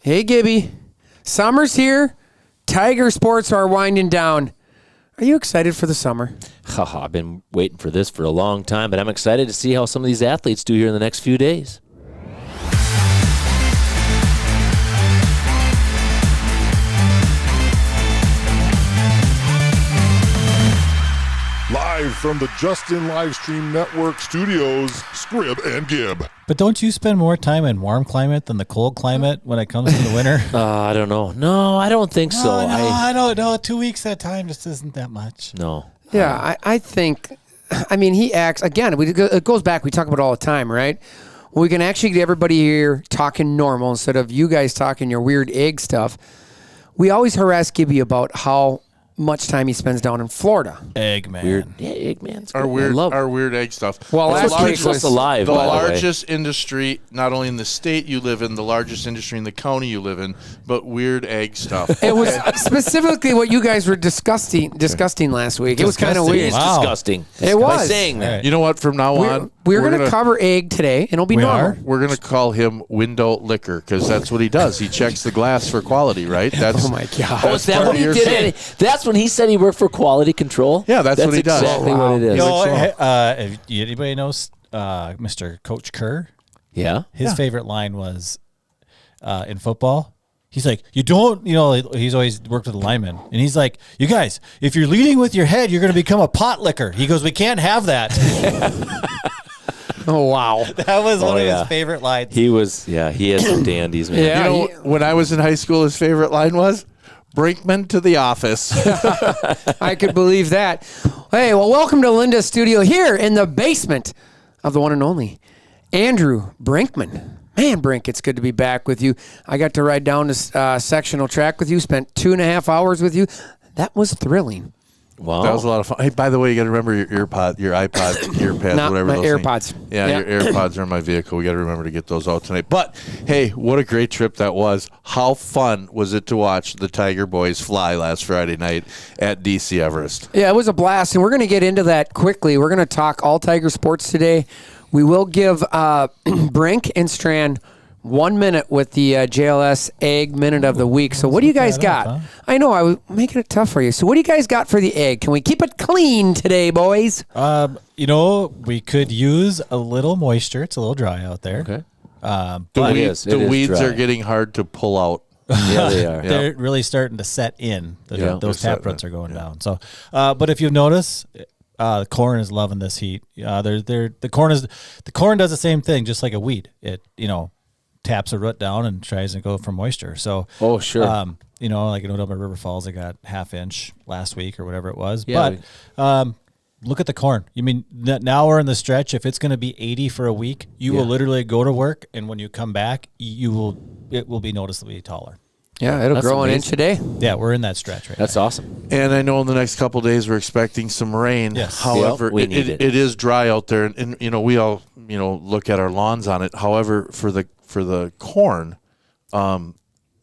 Hey, Gibby. Summer's here. Tiger sports are winding down. Are you excited for the summer? I've been waiting for this for a long time, but I'm excited to see how some of these athletes do here in the next few days. Live from the Justin Livestream Network studios, Scrib and Gib. But don't you spend more time in warm climate than the cold climate when it comes to the winter? I don't know. No, I don't think so. I don't know. 2 weeks at a time just isn't that much. No. Yeah, I think, he acts, again, it goes back, we talk about it all the time, right? We can actually get everybody here talking normal instead of you guys talking your weird egg stuff. We always harass Gibby about how much time he spends down in Florida. Eggman. Weird. Yeah, Eggman's Our good. weird egg stuff. Well, That's last what week keeps us was alive, The by the way. largest industry, not only in the state you live in, the largest industry in the county you live in, but weird egg stuff. It was specifically what you guys were discussing last week. It was kind of Disgusting. weird. It's Wow. disgusting. It By was. saying that. Right. You know what? From now on, We're going to cover egg today, and it'll be We normal. are? We're gonna call him Window Liquor because that's what he does. He checks the glass for quality, right? That's Oh, my God. Oh, is that part what of he your did? That's when he said he worked for quality control? Yeah, that's what he does. exactly Wow. what it is. You know, if anybody knows Mr. Coach Kerr? Yeah? His favorite line was in football. He's like, he's always worked with the linemen. And he's like, you guys, if you're leading with your head, you're going to become a pot licker. He goes, we can't have that. Oh, wow. That was one of yeah. his favorite lines. He has some dandies, man. Yeah. You know, when I was in high school, his favorite line was, Brinkman to the office. I could believe that. Hey, well, welcome to Linda's studio here in the basement of the one and only Andrew Brinkman. Man, Brink, it's good to be back with you. I got to ride down this sectional track with you, spent 2.5 hours with you. That was thrilling. Wow. That was a lot of fun. Hey, by the way, you got to remember your iPod, earpads, Not whatever my those AirPods. things. Yeah, Yeah. your AirPods are in my vehicle. We got to remember to get those out tonight. But hey, what a great trip that was! How fun was it to watch the Tiger Boys fly last Friday night at DC Everest? Yeah, it was a blast, and we're going to get into that quickly. We're going to talk all Tiger sports today. We will give Brink and Strand 1 minute with the JLS Egg Minute of the Week. So what do you guys got? Huh? I know, I was making it tough for you. So what do you guys got for the egg? Can we keep it clean today, boys? We could use a little moisture. It's a little dry out there. Okay. But is. The It is weeds dry. are getting hard to pull out. Yeah, they are. they're really starting to set in. Yeah. Those They're tap roots setting are going down. So, but if you've noticed, the corn is loving this heat. The corn does the same thing, just like a weed. It taps a root down and tries to go for moisture. So, Oh, sure. like in Odoma River Falls, I got 1/2 inch last week or whatever it was. Yeah, But look at the corn. You mean now we're in the stretch. If it's going to be 80 for a week, you will literally go to work, and when you come back, it will be noticeably taller. Yeah, it'll That's grow an inch a day. Yeah, we're in that stretch right That's now. awesome. And I know in the next couple of days we're expecting some rain. Yes. However, Yeah, we need it. it is dry out there, and we all look at our lawns on it. However, for the corn,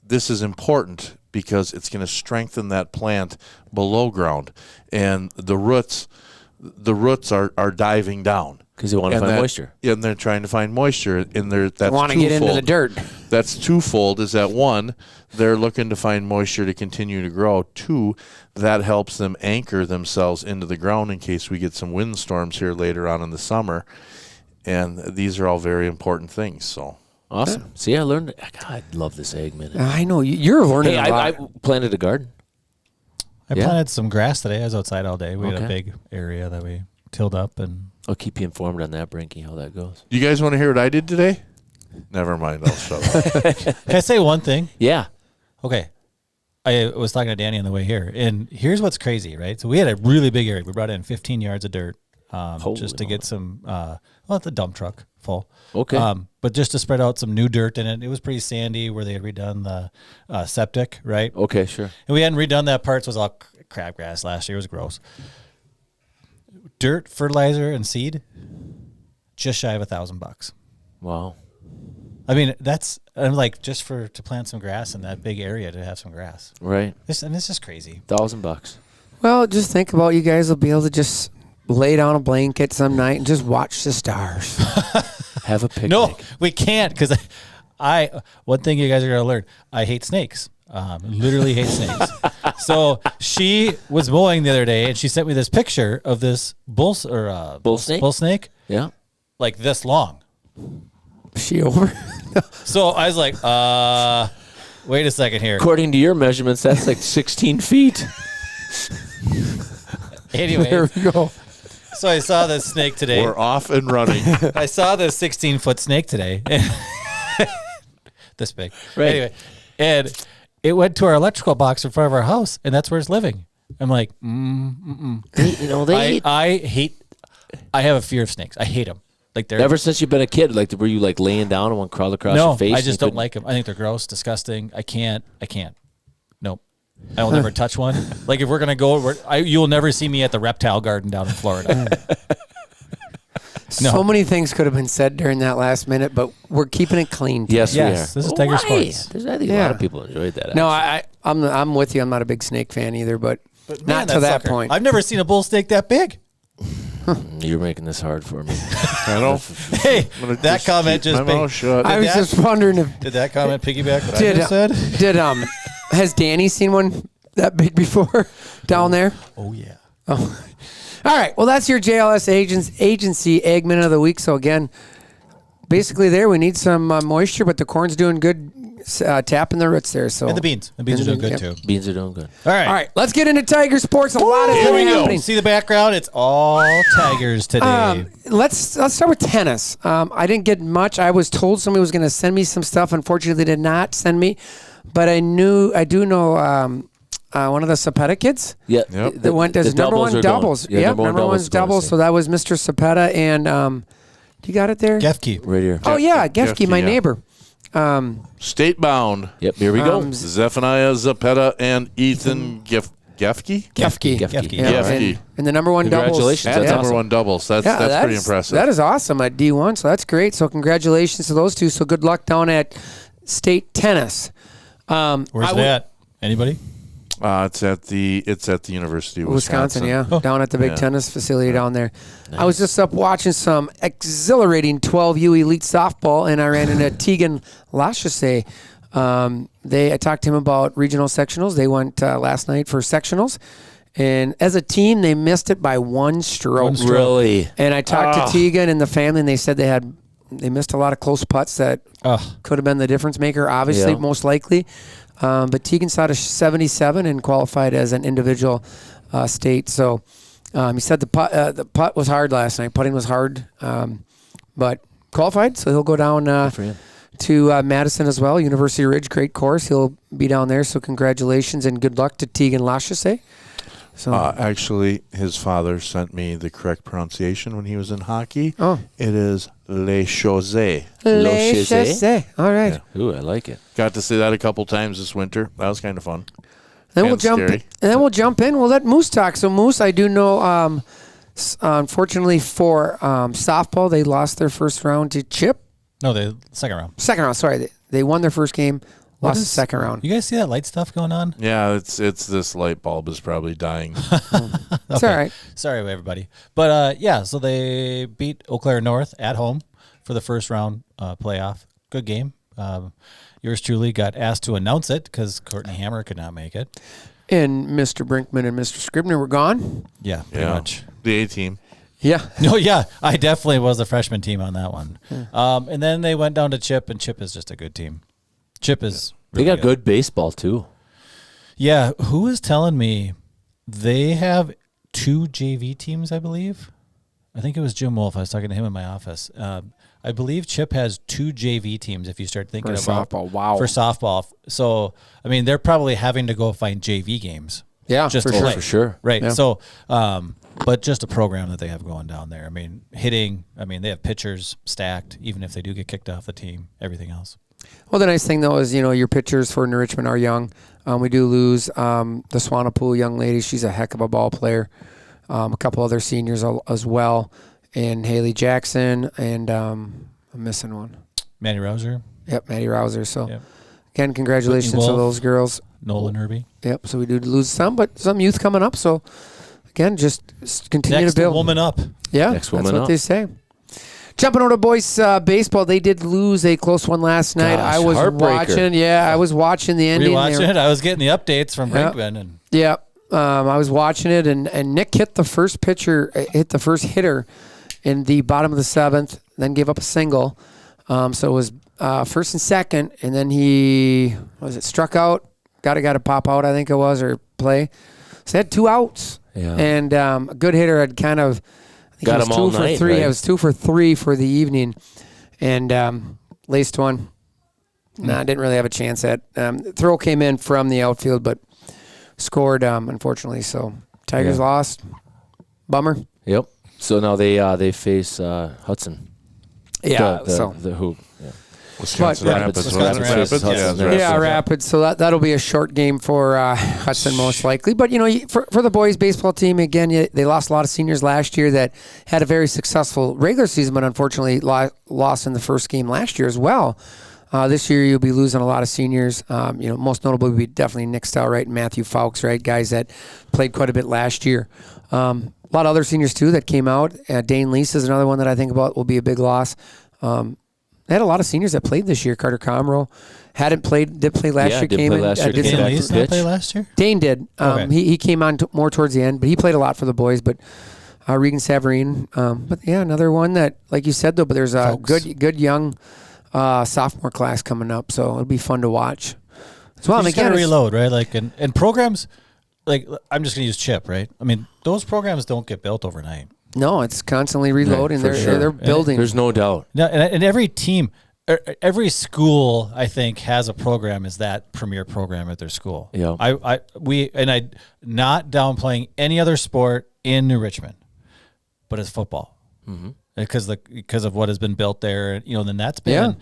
this is important because it's going to strengthen that plant below ground, and the roots are diving down. Because they want to And find that- moisture. Yeah, and they're trying to find moisture, and that's Want to get into the twofold. dirt. That's twofold. Is that one, they're looking to find moisture to continue to grow. Two, that helps them anchor themselves into the ground in case we get some windstorms here later on in the summer. And these are all very important things. So Awesome. See, I learned. God, I love this egg minute. I know, you're learning Hey, a I lot. planted a garden. I Yeah. planted some grass today. I was outside all day. We had Okay. a big area that we tilled up, and I'll keep you informed on that, Brinky, how that goes. you guys want to hear what I did today? Never mind. I'll shut up. can I say one thing? Yeah. Okay. I was talking to Danny on the way here, and here's what's crazy, right? So we had a really big area. We brought in 15 yards of dirt just to get some, the dump truck full. Okay. But just to spread out some new dirt in it. It was pretty sandy where they had redone the septic, right? Okay, sure. And we hadn't redone that part, so it was all crabgrass last year. It was gross. Dirt, fertilizer, and seed, just shy of $1,000. Wow. I mean, I'm like, just to plant some grass in that big area to have some grass. Right. This is crazy. $1,000. Well, just think about you guys will be able to just lay down a blanket some night and just watch the stars. Have a picnic. No, we can't because one thing you guys are gonna learn. I hate snakes. Literally hate snakes. So she was mowing the other day, and she sent me this picture of this bull snake? Bull snake, Yeah. like this long. Is she over? So I was like, wait a second here. According to your measurements, that's like 16 feet. Anyway, There we go. so I saw this snake today. We're off and running. I saw this 16-foot snake today. This big. Right. Anyway, and it went to our electrical box in front of our house, and that's where it's living. I'm like, They I have a fear of snakes. I hate them. Like they're ever since you've been a kid, like were you like laying down and one crawled across no, your face? I and just you don't like them. I think they're gross, disgusting. I can't. Nope. I will never touch one. Like if we're gonna go, you will never see me at the reptile garden down in Florida. So many things could have been said during that last minute, but we're keeping it clean. Yes, Yes, we are. this is Tiger Why? Sports. I think a Yeah. lot of people enjoyed that. No, actually. I'm with you. I'm not a big snake fan either, but Man, not to that sucker. point. I've never seen a bull snake that big. You're making this hard for me. I know. Hey, I'm gonna that comment keep just my mouth shut. I was that- just wondering if did that comment piggyback what I just said? did has Danny seen one that big before down there? Oh yeah. All right. Well, that's your JLS agency Eggman of the week. So again, basically there we need some moisture, but the corn's doing good, tapping the roots there. So And the beans. The beans are doing good too. Beans are doing good. All right. All right, let's get into Tiger sports. A lot of things happening. See the background? It's all Tigers today. Let's start with tennis. I didn't get much. I was told somebody was going to send me some stuff. Unfortunately, they did not send me, but I do know one of the Cepeda kids. Yeah. Yep. That went as the number doubles one are going. doubles. Yeah, Yeah, number one number one's doubles going, doubles. so. So that was Mr. Cepeda and you got it there? Gefke. Right here. Oh yeah, Gefke, Gefke, my yeah. neighbor. State bound. Yep. Here we go. Zephaniah Zapeta and Ethan Gefke. Gefke. Gefke. Yeah, Gefke. and the number one doubles. Congratulations. At That's number awesome. one doubles. That's pretty impressive. That is awesome at D1. So that's great. So congratulations to those two. So good luck down at state tennis. Where's it at? Anybody? It's at the University of Wisconsin, yeah, Oh. down at the big Yeah. tennis facility down there. I was just up watching some exhilarating 12U elite softball, and I ran into Tegan Lachasse. I talked to him about regional sectionals. They went last night for sectionals, and as a team, they missed it by one stroke. Really? And I talked to Tegan and the family, and they said they missed a lot of close putts that could have been the difference maker. Obviously, Yeah. most likely. But Tegan shot a 77 and qualified as an individual state. So he said the putt was hard last night. Putting was hard, but qualified. So he'll go down for him. to Madison as well. University Ridge, great course. He'll be down there. So congratulations and good luck to Tegan Lachasse. So Actually, his father sent me the correct pronunciation when he was in hockey. Oh. It is Les Chaussées. Lachasse. All right. Ooh, I like it. Got to say that a couple times this winter. That was kind of fun. Then we'll And jump. scary. And then we'll jump in. We'll let Moose talk. So Moose, I do know. Unfortunately for softball, they lost their first round to Chip. No, the second round. Second round. Sorry, they won their first game. Lost the is- second round. You guys see that light stuff going on? Yeah, it's this light bulb is probably dying. It's all right. Sorry, everybody. But yeah, so they beat Eau Claire North at home for the first round playoff. Good game. Yours truly got asked to announce it because Courtney Hammer could not make it. And Mr. Brinkman and Mr. Scribner were gone. Yeah, pretty Yeah. much. The A team. Yeah. No, yeah, I definitely was the freshman team on that one. And then they went down to Chip, and Chip is just a good team. Chip is They really got good baseball too. Yeah, who was telling me they have 2 JV teams, I believe? I think it was Jim Wolf. I was talking to him in my office. I believe Chip has 2 JV teams if you start thinking For about softball. Wow. For softball. So, I mean, they're probably having to go find JV games. Yeah, Just for to sure. play. For sure. Right. Yeah. So, but just a program that they have going down there. I mean, hitting, they have pitchers stacked, even if they do get kicked off the team, everything else. Well, the nice thing, though, is, your pitchers for New Richmond are young. We do lose the Swanapool young lady. She's a heck of a ball player. A couple other seniors as well. And Haley Jackson. And I'm missing one. Manny Rouser, Yep, Maddie Rouser. So, Yep. again, congratulations Whitney to Wolf. those girls. Nolan Irby. Yep, so we do lose some, but some youth coming up. So, again, just continue Next to build. woman up. Yeah, Next that's woman what up. they say. Jumping over to boys baseball, they did lose a close one last night. Gosh, I was heartbreaker. watching. Yeah, I was watching the ending. Rewatching there. it, I was getting the updates from Yep. Brinkman, and Yeah, I was watching it, and Nick hit the first hitter in the bottom of the 7th, then gave up a single. So it was first and second, and then he struck out, got to pop out, I think it was, or play. So he had 2 outs, Yeah. and a good hitter had kind of I think Got he was him all 2 for night, 3. right? I was 2 for 3 for the evening, and laced one. Nah, I didn't really have a chance at. Throw came in from the outfield, but scored unfortunately. So Tigers Yeah. lost. Bummer. Yep. So now they face Hudson. Yeah. The who? Yeah. Wisconsin But- Rapids. Wisconsin Rapids. Rapids, Yeah, yes. Rapids. Yeah, Rapids. So that'll be a short game for Hudson most likely. But, for the boys baseball team, again, they lost a lot of seniors last year that had a very successful regular season, but unfortunately lost in the first game last year as well. This year you'll be losing a lot of seniors. Most notably would be definitely Nick Stelright and Matthew Fawkes, right? Guys that played quite a bit last year. A lot of other seniors, too, that came out. Dane Lease is another one that I think about will be a big loss. They had a lot of seniors that played this year. Carter Comroe did play last year. did Came play in, last year. did Came some- back Dane to Lease not pitch. play last year? Dane did. Okay. He came on more towards the end, but he played a lot for the boys. But Regan Savarine. But yeah, another one that, like you said though. But there's a Folks. good young sophomore class coming up, so it'll be fun to watch. As well, You and just gotta again, it's- reload, right? Like, and programs, like, I'm just gonna use Chip, right? I mean, those programs don't get built overnight. no, it's constantly reloading. for they're sure. they're building. There's no doubt. No, and every team, every school, I think, has a program as that premier program at their school. Yeah. I not downplaying any other sport in New Richmond, but it's football. Mm-hmm. Because of what has been built there, then that's been,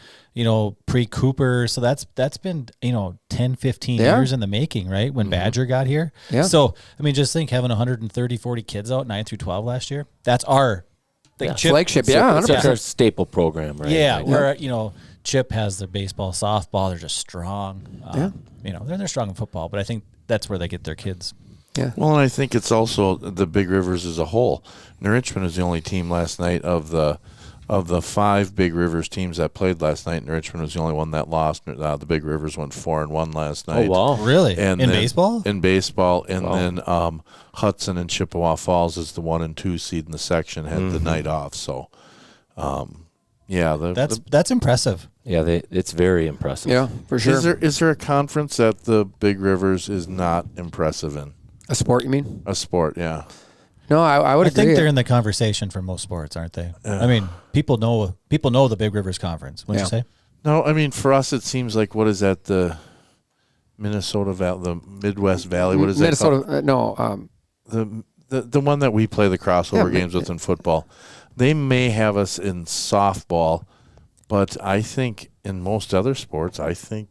pre-Cooper. So that's been, 10, 15 Yeah. years in the making, right? When Badger got here. Yeah. So, I mean, just think having 130, 40 kids out 9 through 12 last year. That's our Chip, flagship. Yeah, It's like 100%. our staple program, right? yeah, Like, where Chip has the baseball, softball. They're just strong. They're strong in football, but I think that's where they get their kids. Yeah. Well, and I think it's also the Big Rivers as a whole. New Richmond is the only team last night of the 5 Big Rivers teams that played last night. New Richmond was the only one that lost. The Big Rivers went 4-1 last Oh night. wow. Really? And in then- baseball? In baseball, and Wow. then Hudson and Chippewa Falls is the 1 and 2 seed in the section had the night off. So, That's impressive. Yeah, it's very impressive. Yeah, for sure. Is there a conference that the Big Rivers is not impressive in? A sport, you mean? A sport, yeah. No, I would I agree. think they're in the conversation for most sports, aren't they? I mean, people know the Big Rivers Conference. What'd you say? No, I mean for us it seems like what is that, the Minnesota Valley, the Midwest Valley? What is that called? Minnesota. The one that we play the crossover Yeah, games with in football. They may have us in softball, but I think in most other sports, I think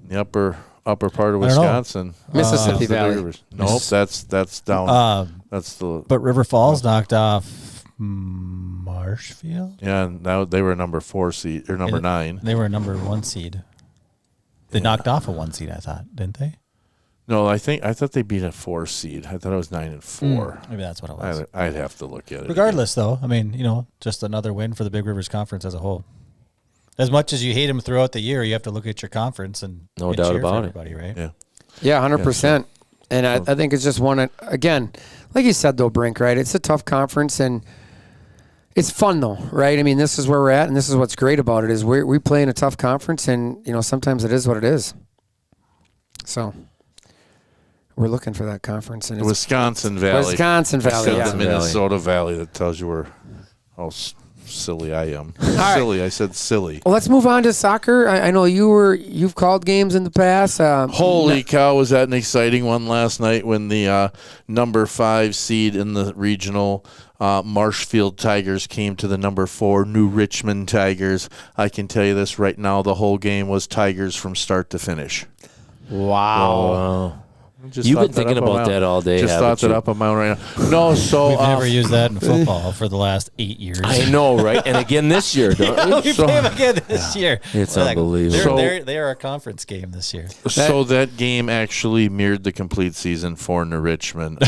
in the upper part of I don't know. Wisconsin, Mississippi is the Big Valley. Rivers. Nope, that's down. That's the But River Falls knocked off Marshfield. yeah. Now they were number 4 seed or number 9. They were a number 1 seed. They knocked off a 1 seed, I thought, didn't they? No, I thought they beat a 4 seed. I thought it was 9 and 4. Maybe that's what it was. I'd have to look at it. Regardless, though, I mean, just another win for the Big Rivers Conference as a whole. As much as you hate them throughout the year, you have to look at your conference and No and doubt cheer for about it. everybody, right? Yeah. Yeah, 100%. And I think it's just one, again, like you said, though, Brink, right? It's a tough conference, and it's fun, though, right? I mean, this is where we're at, and this is what's great about it is we play in a tough conference, and, sometimes it is what it is. So we're looking for that conference. And it's Wisconsin Valley. Wisconsin Valley, Instead of yeah. the Minnesota Valley that tells you how silly I am. right. Silly. I said silly. Well, let's move on to soccer. I know you've called games in the past. Holy cow, was that an exciting one last night when the number 5 seed in the regional Marshfield Tigers came to the number 4 New Richmond Tigers. I can tell you this right now, the whole game was Tigers from start to finish. Wow. Just You've thought been thinking up on about my- that all day, Just haven't thought that you? up on my own right now. No, so We've never used that in football for the last 8 years. I know, right? And again this year, don't we? we play them again this year. It's We're like, unbelievable. They are a conference game this year. So that game actually mirrored the complete season for New Richmond.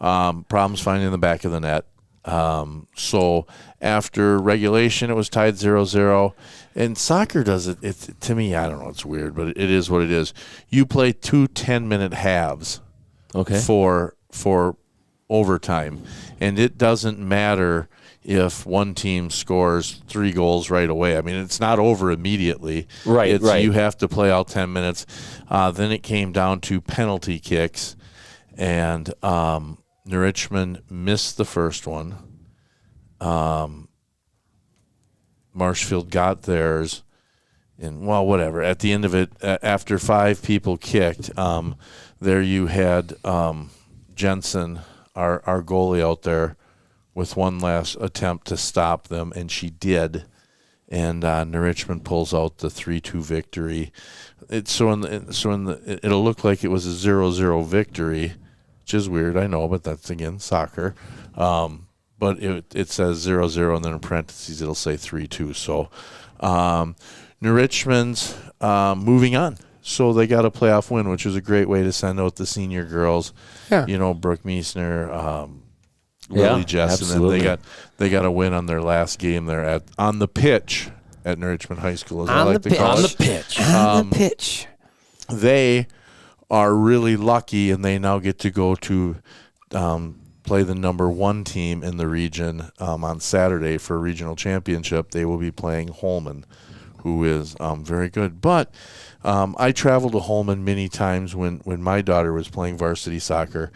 Problems finding the back of the net. So after regulation, it was tied 0-0. And soccer does it. It's, to me, I don't know. It's weird, but it is what it is. You play 2 10-minute halves Okay. for overtime, and it doesn't matter if one team scores 3 goals right away. I mean, it's not over immediately. Right, right. You have to play out 10 minutes. Then it came down to penalty kicks, and New Richmond missed the first one. Marshfield got theirs, and well, whatever. At the end of it, after 5 people kicked, there you had Jensen, our goalie out there, with one last attempt to stop them, and she did. And New Richmond pulls out the 3-2 victory. It'll look like it was a 0-0 victory, which is weird, I know, but that's again soccer. But it says 0-0, and then in parentheses it'll say 3-2. So New Richmond's moving on. So they got a playoff win, which was a great way to send out the senior girls. Yeah. You know, Brooke Meissner, Lily Jess, absolutely. and then they got a win on their last game there on the pitch at New Richmond High School, as I like to call it. On the pitch. On the pitch. They are really lucky, and they now get to go to play the number 1 team in the region on Saturday for a regional championship. They will be playing Holman, who is very good. But I traveled to Holman many times when my daughter was playing varsity soccer,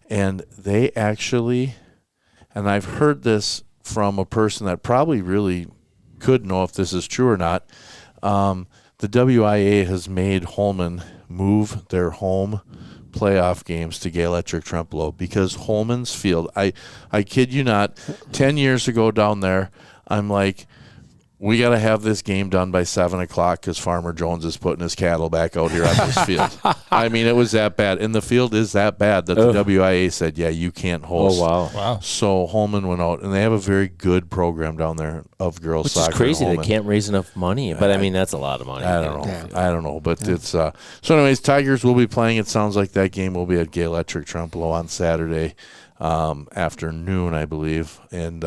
and they actually, and I've heard this from a person that probably really could know if this is true or not, the WIA has made Holman move their home playoff games to Gay Electric Trempealeau because Holman's field, I kid you not, 10 years ago down there, I'm like, we got to have this game done by 7 o'clock because Farmer Jones is putting his cattle back out here on this field. I mean, it was that bad. And the field is that bad that the WIA said, yeah, you can't host. Oh, wow. Wow. So Holman went out, and they have a very good program down there of girls Which soccer. is crazy. in They Holman. can't raise enough money. But, I mean, that's a lot of money. I don't know. But it's so anyways, Tigers will be playing. It sounds like that game will be at Gay Electric Trempealeau on Saturday afternoon, I believe. And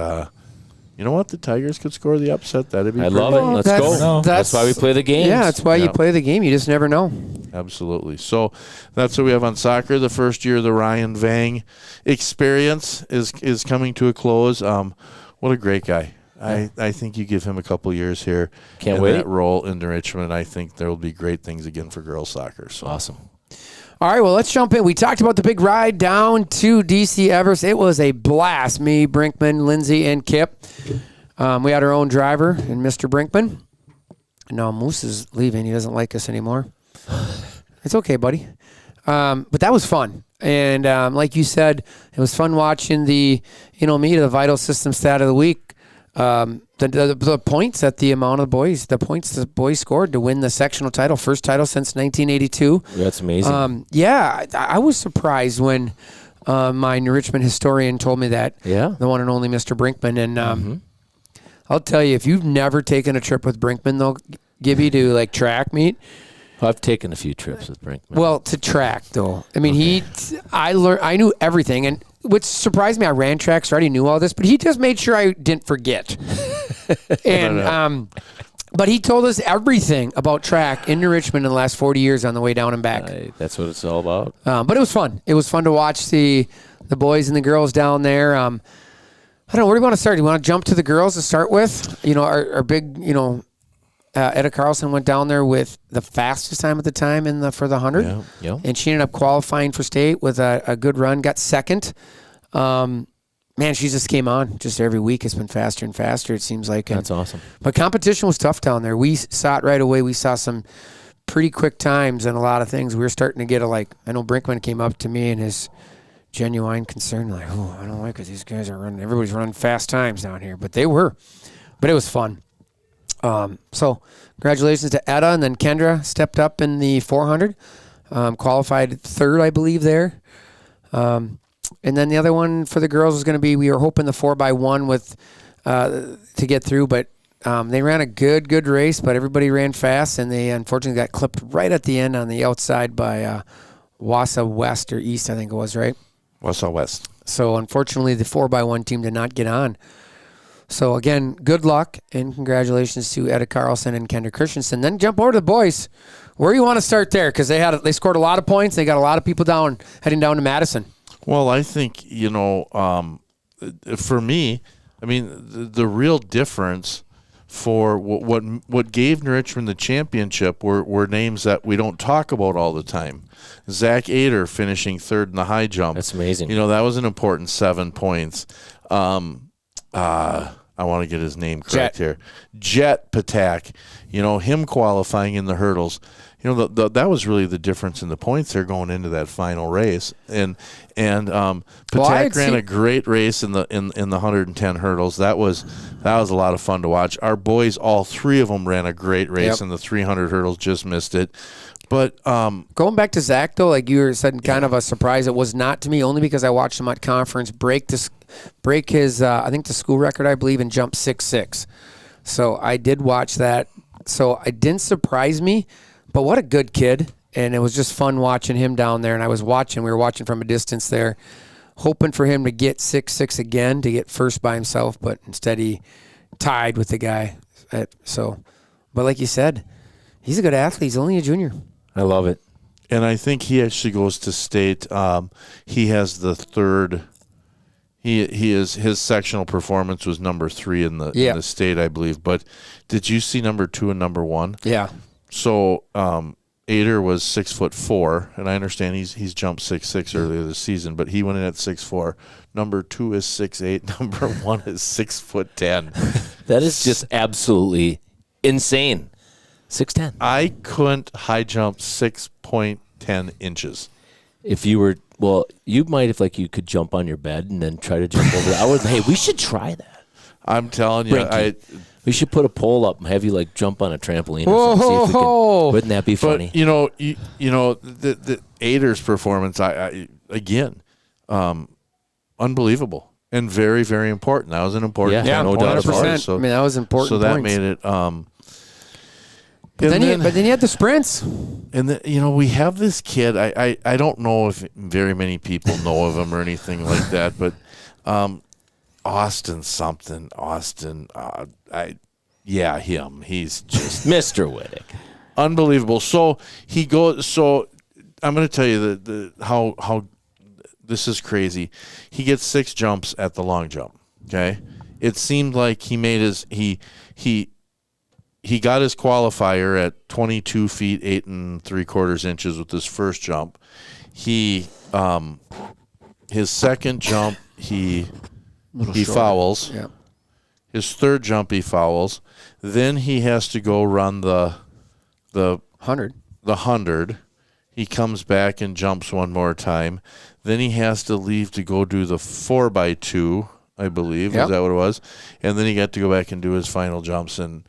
you know what? The Tigers could score the upset. That'd be I pretty love it. cool. Let's go. That's why we play the games. Yeah, that's why you Yeah. play the game. You just never know. Absolutely. So that's what we have on soccer. The first year of the Ryan Vang experience is coming to a close. What a great guy. I think you give him a couple years here Can't in wait. that role in Richmond. I think there will be great things again for girls soccer. So Awesome. All right, well, let's jump in. We talked about the big ride down to DC Everest. It was a blast. Me, Brinkman, Lindsay, and Kip. We had our own driver, and Mr. Brinkman. No, Moose is leaving. He doesn't like us anymore. It's okay, buddy. But that was fun. And like you said, it was fun watching the Vital System Stat of the Week. The points that the points the boys scored to win the sectional title, first title since 1982. That's amazing. Yeah, I was surprised when my New Richmond historian told me that. Yeah. The one and only Mr. Brinkman. And I'll tell you, if you've never taken a trip with Brinkman, they'll give you to like track meet. I've taken a few trips with Brinkman. Well, to track though. I mean, I knew everything, and what surprised me, I ran tracks, so I already knew all this, but he just made sure I didn't forget. And but he told us everything about track in New Richmond in the last 40 years on the way down and back. That's what it's all about. But it was fun. It was fun to watch the boys and the girls down there. I don't know. Where do you want to start? Do you want to jump to the girls to start with? Our big, Etta Carlson went down there with the fastest time at the time for the 100. Yeah. And she ended up qualifying for state with a good run, got second. Man, she just came on. Just every week it's been faster and faster, it seems like. That's awesome. But competition was tough down there. We saw it right away. We saw some pretty quick times and a lot of things. We were starting to get I know Brinkman came up to me and his genuine concern, like, oh, I don't like it. These guys are running. Everybody's running fast times down here. But they were. But it was fun. So congratulations to Etta, and then Kendra stepped up in the 400, qualified third, I believe, there. And then the other one for the girls was going to be, we were hoping the 4x1 with to get through, but they ran a good race, but everybody ran fast, and they unfortunately got clipped right at the end on the outside by Wausau West or East, I think it was, right? Wausau West. So unfortunately, the 4x1 team did not get on. So again, good luck and congratulations to Etta Carlson and Kendra Christensen. Then jump over to the boys. Where do you want to start there? Because they scored a lot of points. They got a lot of people heading down to Madison. Well, I think, for me, I mean, the real difference for what gave New Richmond the championship were names that we don't talk about all the time. Zach Ader finishing third in the high jump. That's amazing. That was an important 7 points. I want to get his name correct here. Jet Patak, him qualifying in the hurdles. That was really the difference in the points there going into that final race. And Patak ran a great race in the 110 hurdles. That was a lot of fun to watch. Our boys, all 3 of them, ran a great race in the 300 hurdles. Just missed it. But going back to Zach, though, like you were saying, kind of a surprise. It was not to me, only because I watched him at conference break his I think the school record, I believe, and jump 6.6. So I did watch that. So it didn't surprise me, but what a good kid. And it was just fun watching him down there. And we were watching from a distance there, hoping for him to get 6.6 again, to get first by himself, but instead he tied with the guy. But like you said, he's a good athlete. He's only a junior. I love it. And I think he actually goes to state. He has the third. His sectional performance was number 3 in the state, I believe. But did you see number 2 and number 1? Yeah. So Ader was 6'4", and I understand he's jumped 6'6" earlier this season, but he went in at 6'4". Number 2 is 6'8". Number 1 is 6'10". That is just absolutely insane. 6'10". I couldn't high jump 6.10 inches. If you were, you might if you could jump on your bed and then try to jump over. Hey, we should try that. I'm telling you, we should put a pole up and have you jump on a trampoline or something. See if we can, wouldn't that be funny? But the Ader's performance, again, unbelievable and very, very important. That was an important, no doubt about it. So, that was important. So that points. made it. But then you had the sprints. And we have this kid. I don't know if very many people know of him or anything like that, but Austin something. Him. He's just Mr. Wittick. unbelievable. So he goes. So I'm going to tell you how this is crazy. He gets 6 jumps at the long jump. Okay, it seemed like he made he got his qualifier at 22 feet 8 3/4 inches with his first jump. His second jump he fouls. Yeah. His third jump he fouls. Then he has to go run the 100. The 100. He comes back and jumps one more time. Then he has to leave to go do the 4x2, I believe. Yep. Is that what it was? And then he got to go back and do his final jumps. And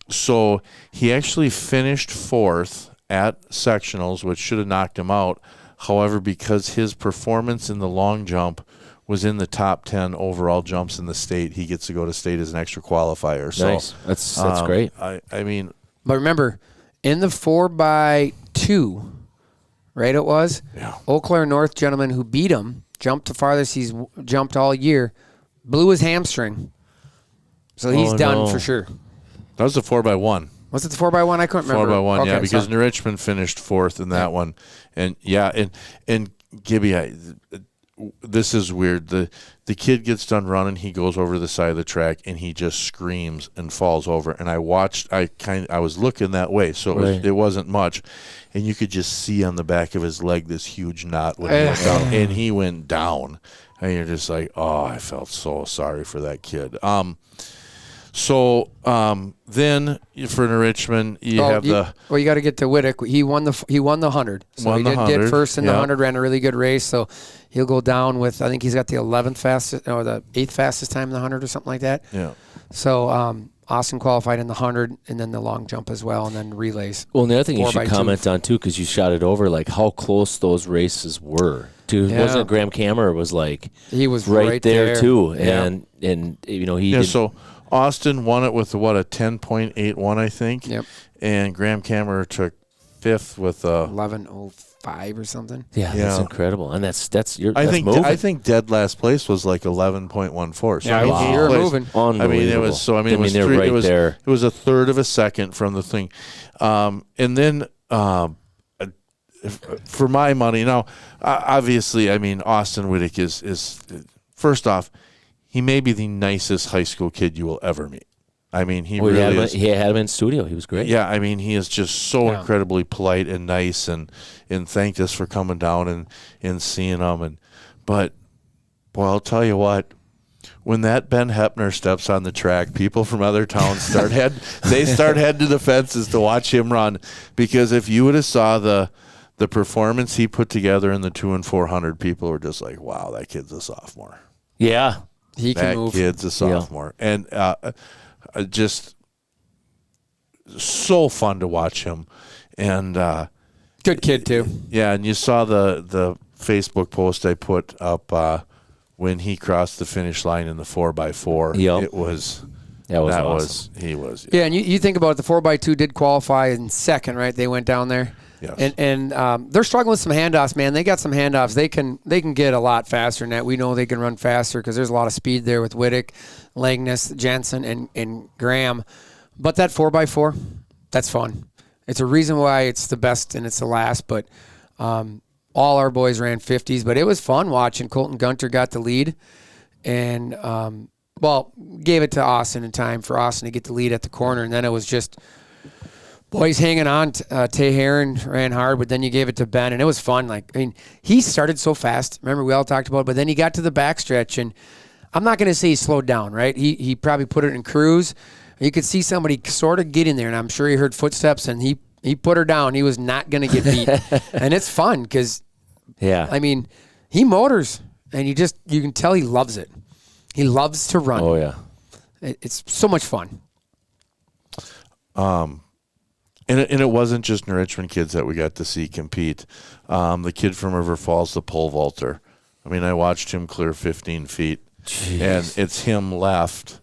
so he actually finished 4th at sectionals, which should have knocked him out. However, because his performance in the long jump was in the top 10 overall jumps in the state, he gets to go to state as an extra qualifier. So, nice. That's great. I mean, But remember, in the 4x2, right, it was? Yeah. Eau Claire North gentleman who beat him, jumped the farthest he's jumped all year, blew his hamstring. So he's done for sure. that was the 4x1. Was it the 4x1? I couldn't remember. 4x1, Okay, because so- New Richmond finished 4th in that one. And Gibby, this is weird. The kid gets done running, he goes over to the side of the track and he just screams and falls over. And I was looking that way, so it wasn't much. And you could just see on the back of his leg this huge knot when he went down, and he went down. And you're just like, oh, I felt so sorry for that kid. Then for New Richmond, you got to get to Wittick. He won the 100. So he did get first in the 100, ran a really good race. So he'll go down with, I think he's got the 11th fastest or the 8th fastest time in the 100 or something like that. Yeah. So Austin qualified in the 100 and then the long jump as well, and then relays. Well, and the other thing you should 4x2. comment on too, because you shot it over, how close those races were. Yeah. Wasn't it Graham Cameron was he was right there too, Yeah. and he did. So Austin won it with a 10.81, I think. Yep. And Graham Cameron took fifth with 11:05 or something. Yeah, Yeah. that's incredible, and that's I think moving. dead last place was like 11.14. So Yeah, I mean, wow. he You're placed- moving. I mean, it was so. I mean, it was they're three, right it was there. it was a third of a second from the thing, and then for my money, now obviously, I mean, Austin Whittick is first off, he may be the nicest high school kid you will ever meet. I mean, he really is. He had him in studio. He was great. Yeah, I mean, he is just so incredibly polite and nice, and thanked us for coming down and seeing him. But boy, I'll tell you what, when that Ben Hepner steps on the track, people from other towns start heading to the fences to watch him run, because if you would have saw the performance he put together in the 2 and 400, people were just like, wow, that kid's a sophomore. Yeah. He can That move. kid's a sophomore, and just so fun to watch him, and Good kid too. yeah, and you saw the Facebook post I put up when he crossed the finish line in the 4x4. Yep. It was That was awesome. he was Yeah, and you think about it, the 4x2 did qualify in second, right? They went down there. Yes. And they're struggling with some handoffs, man. They got some handoffs. They can get a lot faster than that. We know they can run faster because there's a lot of speed there with Whittick, Langness, Jensen, and Graham. But that 4x4, that's fun. It's a reason why it's the best and it's the last. But all our boys ran 50s. But it was fun watching. Colton Gunter got the lead. And, gave it to Austin in time for Austin to get the lead at the corner. And then it was just boys hanging on. Tay Heron ran hard, but then you gave it to Ben, and it was fun. He started so fast. Remember, we all talked about it, but then he got to the backstretch, and I'm not going to say he slowed down, right? He probably put it in cruise. You could see somebody sort of get in there, and I'm sure he heard footsteps, and he put her down. He was not going to get beat. And it's fun because, Yeah. he motors, and you can tell he loves it. He loves to run. Oh yeah. It's so much fun. And it wasn't just New Richmond kids that we got to see compete. The kid from River Falls, the pole vaulter. I mean, I watched him clear 15 feet, and it's him left,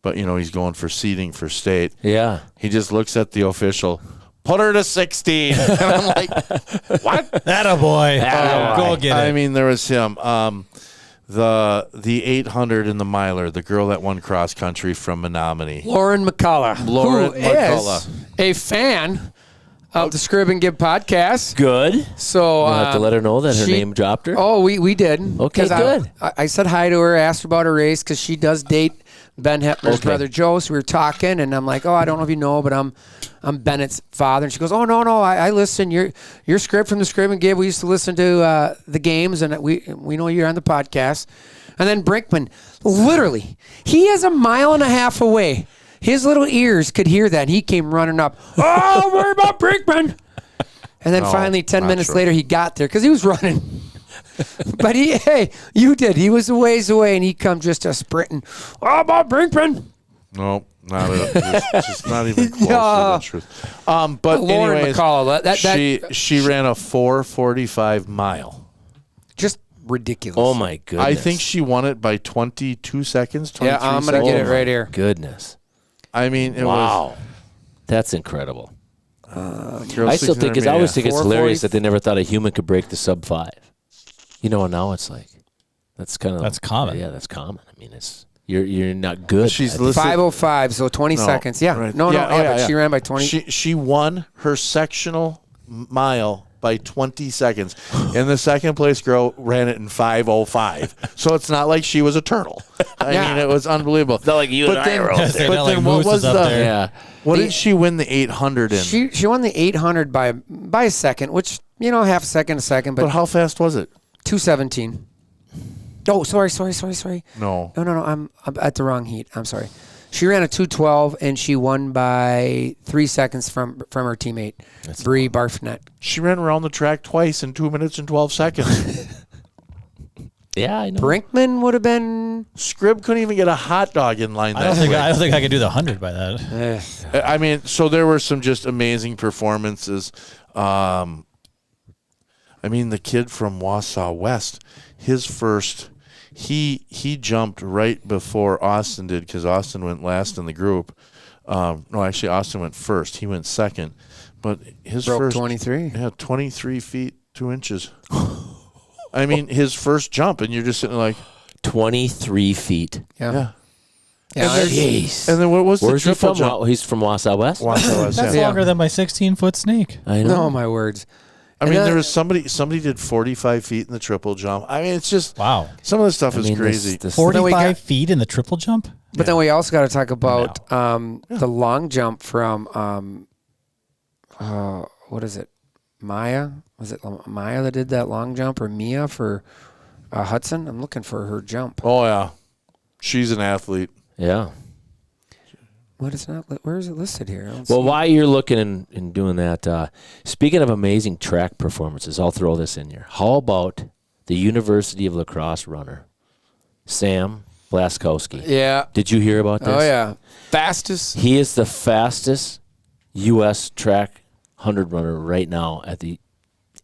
but he's going for seeding for state. Yeah. He just looks at the official, put her to 16, and I'm like, what? Attaboy. Go get it. I mean, there was him. The 800 in the miler, the girl that won cross country from Menominee. Lauren McCullough. Lauren who McCullough. is a fan of the Scrib and Give podcast. Good. So We'll have to let her know that her she- name dropped her. Oh, we did. Okay, 'Cause good. I said hi to her, asked her about her race because she does date Ben Hepner's Okay. brother Joe. So we were talking, and I'm like, I don't know if you know, but I'm Bennett's father. And she goes, oh no, I listen. Your Scrib from the Scrib and Give. We used to listen to the games, and we know you're on the podcast. And then Brinkman, literally, he is 1.5 miles away. His little ears could hear that. And he came running up. Oh, don't worry about Brinkman. And then No, finally, 10 not minutes true. later, he got there because he was running. But you did. He was a ways away, and he come just a sprinting. Oh, about Brinkman. No, just not even close Yeah. to the truth. But Lauren anyways, McCullough, she ran a 4:45 mile. just ridiculous. Oh my goodness. I think she won it by 22 seconds. 23 Yeah, I'm gonna get it seconds. right here. Goodness. I mean, it Wow. That's incredible. was. I still think I always think it's 440. hilarious that they never thought a human could break the sub 5. And now it's like that's kind of That's common. Yeah, that's common. I mean, it's you're not good. She's I think. listed- 5:05, so 20 No, seconds. Yeah. right. No, Yeah, but she ran by 20. She won her sectional mile by 20 seconds, and the second place girl ran it in 5:05. So it's not like she was a turtle. I Yeah. mean, it was unbelievable. It's not like you and I were out there. But Not like then what Moose was is up the? there. Yeah. What did she win the 800 in? She won the 800 by a second, which half a second, but but how fast was it? 2:17. Oh, sorry. No. No. I'm at the wrong heat. I'm sorry. She ran a 2:12 and she won by 3 seconds from her teammate Bree Barfnet. She ran around the track twice in 2 minutes and 12 seconds. Yeah, I know. Brinkman would have been. Scrib couldn't even get a hot dog in line. I don't think I could do the 100 by that. I mean, so there were some just amazing performances. I mean, the kid from Wausau West, his first, he jumped right before Austin did because Austin went last in the group. No, actually, Austin went first. He went second, but his Broke first 23. Yeah, 23 feet 2 inches. I mean, his first jump, and you're just sitting like, 23 feet. Yeah. yeah. Yeah, there's- Jeez. And then what was Where's the he triple from? jump? He's from Wausau West. That's That's Yeah. longer than my 16-foot snake. I know. Oh my words. I And mean, then- there was somebody did 45 feet in the triple jump. I mean, it's just Wow. some of this stuff is this- crazy. this- 45 feet in the triple jump? But then we also got to talk about the long jump from what is it? Maya? Was it Maya that did that long jump, or Mia for Hudson? I'm looking for her jump. Oh yeah, she's an athlete. Yeah. What is not? Where is it listed here? I don't Well, see it. while you're looking and doing that, speaking of amazing track performances, I'll throw this in here. How about the University of La Crosse runner, Sam Blaskowski? Yeah. Did you hear about this? Oh yeah. Fastest. He is the fastest U.S. track 100 runner right now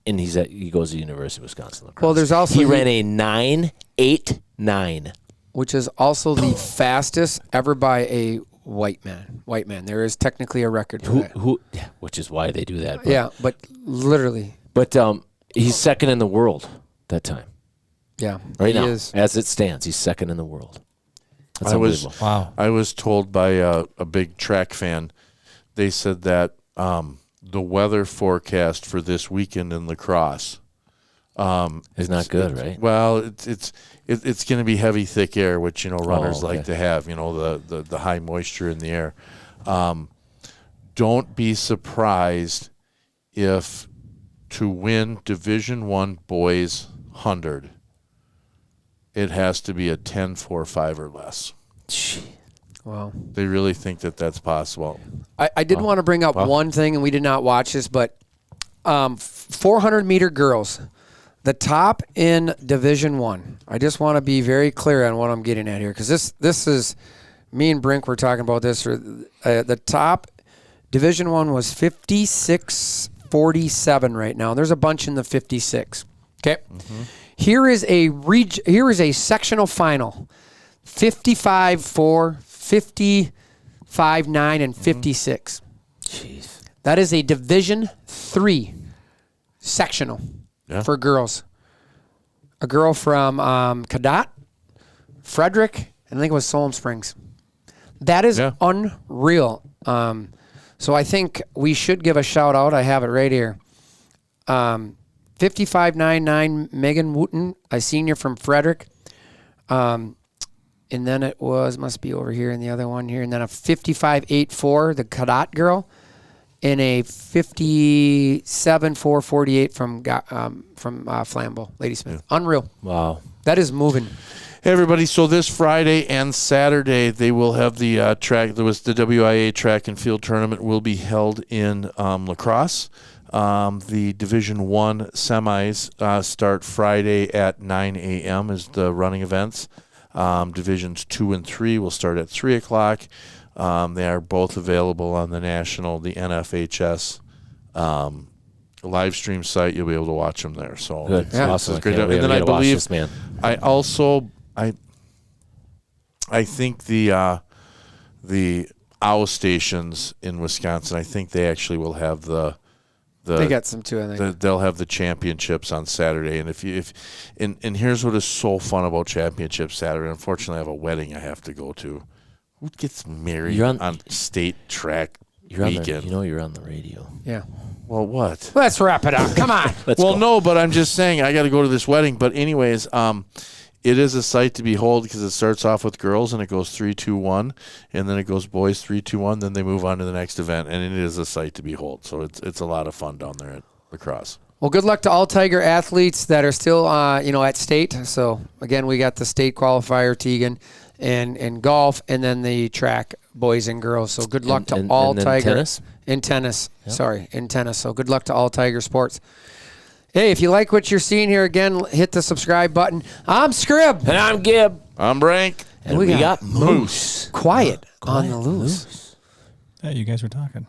and he goes to the University of Wisconsin. La Crosse. Well, there's also he the- ran a 9.89. Which is also the fastest ever by a white man. White man. There is technically a record for that. Yeah, which is why they do that. But, Yeah, but literally, But he's second in the world that time. yeah. Right he now, is. as it stands, he's second in the world. That's I was unbelievable. Wow. I was told by a big track fan. They said that the weather forecast for this weekend in La Crosse It's not good, right? Well, it's going to be heavy, thick air, which runners okay. like to have. The high moisture in the air. Don't be surprised if to win Division I boys 100, it has to be a 10.45 or less. Wow. They really think that that's possible. I did want to bring up one thing, and we did not watch this, but 400-meter girls, the top in Division I just want to be very clear on what I'm getting at here, because this is me and Brink were talking about this. The top Division I was 56.47 right now. There's a bunch in the 56. Okay, here is a sectional final, 55.4, 55.9, and 56. Jeez. That is a Division III sectional for girls. A girl from Cadott, Frederick, and I think it was Solom Springs. That is unreal. So I think we should give a shout out. I have it right here. 55.99 Megan Wooten, a senior from Frederick. And then it must be over here in the other one here. And then a 55.84, the Cadott girl. And a 57.448 from Flambeau, Ladysmith. Unreal. Wow. That is moving. Hey everybody! So this Friday and Saturday they will have the track. There was the WIA track and field tournament will be held in La Crosse. The Division I semis start Friday at 9 a.m. is the running events. Divisions 2 and 3 will start at 3 o'clock. They are both available on the NFHS live stream site. You'll be able to watch them there. So Good. it's Awesome. great. We And then gotta I watch believe this, man. I also I think the OWL stations in Wisconsin, I think they actually will have They got some too, I think. they'll have the championships on Saturday. And and here's what is so fun about championships Saturday. Unfortunately, I have a wedding I have to go to. Who gets married on state track weekend? You're on the radio. Yeah. Well, what? Let's wrap it up. Come on. Let's Well, go. no, but I'm just saying I got to go to this wedding. But anyways, it is a sight to behold because it starts off with girls and it goes 3-2-1, and then it goes boys 3-2-1. Then they move on to the next event, and it is a sight to behold. So it's a lot of fun down there at La Crosse. Well, good luck to all Tiger athletes that are still, at state. So, again, we got the state qualifier, Tegan, and golf, and then the track, boys and girls. So, good luck to all and then Tiger. tennis? In tennis. Sorry, in tennis. So, good luck to all Tiger sports. Hey, if you like what you're seeing here, again, hit the subscribe button. I'm Scrib. And I'm Gib. I'm Brank. And we got Moose. Quiet on the loose. Yeah, you guys were talking.